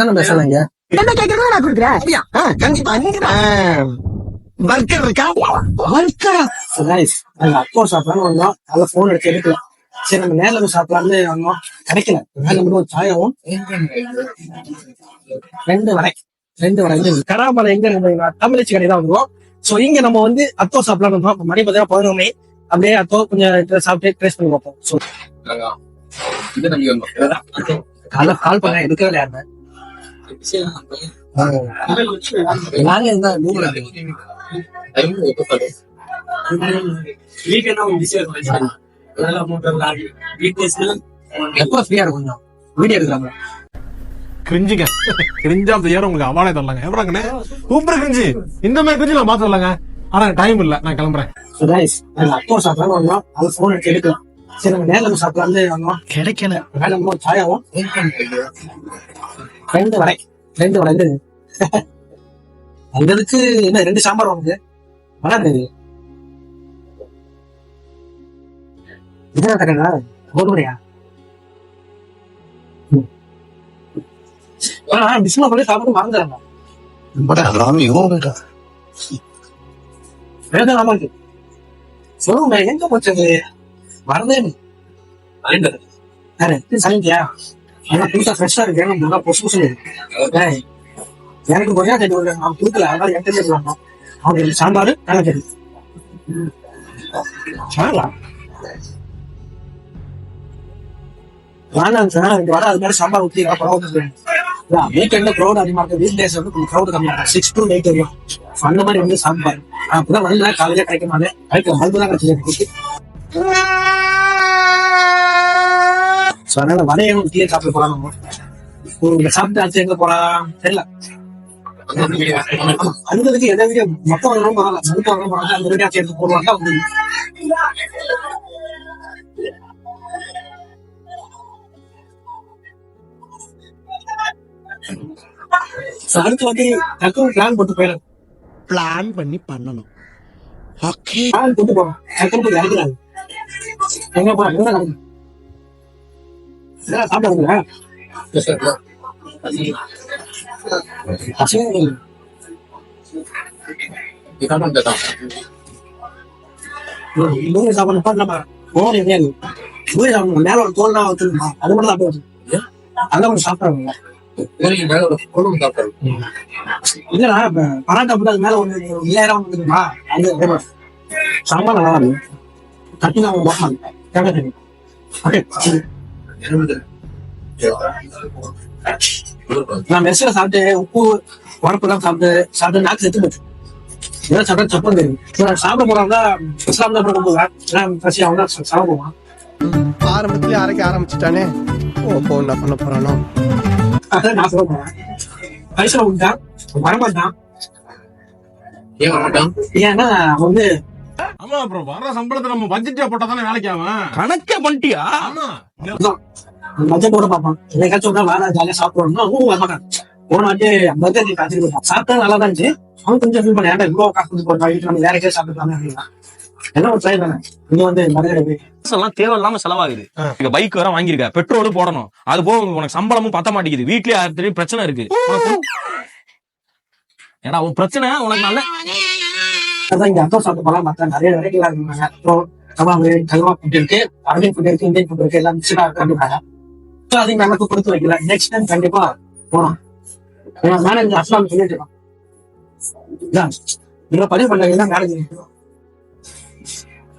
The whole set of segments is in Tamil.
என்ன பேசுறாங்க? என்ன கேக்குறது நான் கொடுக்குறேன். கண்டிப்பா பர்கர் இருக்கா? பர்கரா? அப்போ சாப்பிடலாம் வந்தோம். அதுல போன் எடுத்து எடுக்கலாம். சரி நம்ம நேரில் போய் சாப்பிடலாம்னு வந்தோம். கிடைக்கல. மேல மட்டும் ஒரு சாயவும் 2 வடை கராமலை எங்க தமிழச்சி கடை தான் வந்துருவோம். சோ இங்க நம்ம வந்து அத்தோ சாப்பிடலாம் வந்தோம். மணி பார்த்தா 11 அப்படியே அத்தோ கொஞ்சம் சாப்பிட்டு டேஸ்ட் பண்ணி பார்ப்போம். ஸோ கால் பண்ண எடுக்கவே இல்லையா? எப்ப ஃப்ரீயா இருக்கும் கொஞ்சம் வீடியோ எடுக்கிறாங்க. கிரிஞ்சுங்க கிரிஞ்சா செய்யற உங்களுக்கு அவார்டே தரலாங்க. எவ்வளவுங்கண்ணே சூப்பர் கிரிஞ்சு. இந்த மாதிரி கிரிஞ்சு நான் பாத்துடலாங்க. ஆனா டைம் இல்ல, நான் கிளம்புறேன். அப்போ சாப்பிடலாம் வந்தோம். அது போன் எடுத்து எடுக்கலாம். சரி நம்ம நேரில் சாப்பிடலாம்னு வந்தோம். கிடைக்கல. மேல சாயாவும் 2 வடை அங்கதுக்கு என்ன 2 சாம்பார் வாங்குது. வராது இதான் தக்கா கோதுமையா? பிஸ்மா பண்ணி சாப்பிட்டு மறந்துடுறாங்க. சொல்லுங்க எங்க போச்சது? வரதே சமைக்கியா? புதுசா ஃப்ரெஷ்ஷா இருக்கு. பொசு பொசு எனக்கு கொஞ்சம் தெரியும். அவன் கொடுக்கல, அதனால எனக்கு தெரிஞ்சுக்கலாம். அவங்க சாம்பார் நல்லா தெரியும். வர அது மாதிரி சாம்பார் ஊற்றி வீக்கெண்ட்ல க்ரௌட் அதிகமா இருக்கு. வீக் டேஸ் வந்து க்ரௌட் கம்மியா இருக்கும். 6 to 8 வரையும் அந்த மாதிரி வந்து சாம்பார் அப்பதான் வந்து காலையில கிடைக்க மாட்டேன். அதுதான் கிடைச்சது. அதனால வடையும் டீ சாப்பிட போலாம். நம்ம சாப்பிட்டு ஆச்சு எங்க போலாம் தெரியல. அந்ததுக்கு எதை வீடியோ மொத்தம் வரணும் பரவாயில்ல. மொத்தம் வரணும் பரவாயில்ல. அந்த வீடியோ சேர்த்து போடுவாங்க. அடுத்து வந்து டக்குனு பிளான் போட்டு போயிடும். பிளான் பண்ணி பண்ணணும். ஓகே பிளான் போட்டு போறோம். டக்குனு போய் இறக்குறாங்க. எங்க போறோம்? சாப்பிடுறீங்களா? மேல ஒரு தோல் தான் வச்சிருக்கா. அது மட்டும் சாப்பிடுவாங்க. அதான் கொஞ்சம் சாப்பிடுறாங்க. இல்லடா பராட்டா போட்டு அது மேல ஒண்ணு 5000 வந்துருக்குமா? அது சாம்பார் நல்லா இருக்கு. கட்டி நான் நான் மெஸ்ல சாப்பிட்டு உப்பு உரப்பு தான் சாப்பிட்டு நாக்கு செத்து போச்சு. இதெல்லாம் சாப்பிட்டா சப்பம் தெரியும். சாப்பிட போறாங்க இஸ்லாம் தான் பசி அவங்க தான் சாப்பிட போவான். ஆரம்பத்திலே அரைக்க ஆரம்பிச்சுட்டானே. ஓ என்ன பண்ண போறானோ? அதான் நான் சொல்ல போறேன். பைசா உண்டான் வரமாட்டான். ஏன் வரமாட்டான்? ஏன்னா வந்து ஆமா அப்புறம் வர சம்பளத்தை நம்ம பட்ஜெட்டா போட்டா தானே வேலைக்கு ஆகும். கணக்கே பண்ணிட்டியா? ஆமா பட்ஜெட் போட பார்ப்பான். என்னைக்காச்சும் வேலை ஜாலியா சாப்பிடணும் வரமாட்டான். போன வாட்டி பர்கர் காய்ச்சி போட்டான். சாப்பிட்டா நல்லா தான் இருந்துச்சு. அவன் கொஞ்சம் ஃபீல் பண்ண ஏன்டா இவ்வளவு காசு கொடுத்து போட்டா வீட்டுல நம்ம வேற எங்கேயும் சாப்பிட்டுக்கலாமே அப்படின்னா என்ன ஒரு ட்ரை தானே. இங்க வந்து எல்லாம் தேவையில்லாம செலவாகுது. இங்க பைக் வேற வாங்கிருக்க, பெட்ரோலும் போடணும். அது போக உனக்கு சம்பளமும் பத்த மாட்டேங்குது. வீட்லயே யார்கிட்டயும் பிரச்சனை இருக்கு. ஏன்னா உன் பிரச்சனை உனக்கு நல்ல அதான் இங்க அத்தோ சாப்பிட்டு போலாம். மத்த நிறைய வெரைட்டி இருந்தாங்க. கல்வா ஃபுட் இருக்கு, அரபியன் ஃபுட் இருக்கு, இந்தியன் ஃபுட் இருக்கு, எல்லாம் மிக்சடா கண்டிப்பாங்க. அது நமக்கு கொடுத்து வைக்கல. நெக்ஸ்ட் டைம் கண்டிப்பா போறோம். மேனேஜர் அஸ்லாம் சொல்லிட்டு இருக்கோம். நீங்க பதிவு பண்ணீங்கன்னா மேனேஜர்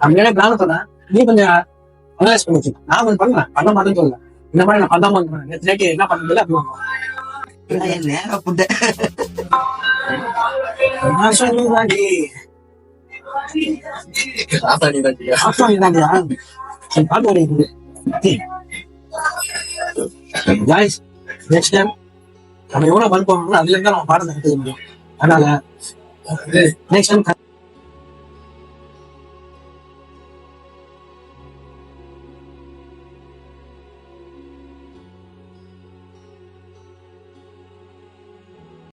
அப்படியே பிளான் பண்ண நீ கொஞ்சம் அனலைஸ் பண்ணி வச்சு. நான் கொஞ்சம் பண்ண மாட்டேன்னு சொல்லல. இந்த மாதிரி நான் பண்ணாம நேற்று என்ன பண்ணல அப்படின்னு நேரம் ஃபுட்டு நெக்ஸ்ட் டைம் நம்ம எவ்வளவு பல்ப் வாங்கணும் அதுல இருந்தா நம்ம பாடம் நடத்த முடியும். அதனால நெக்ஸ்ட் டைம்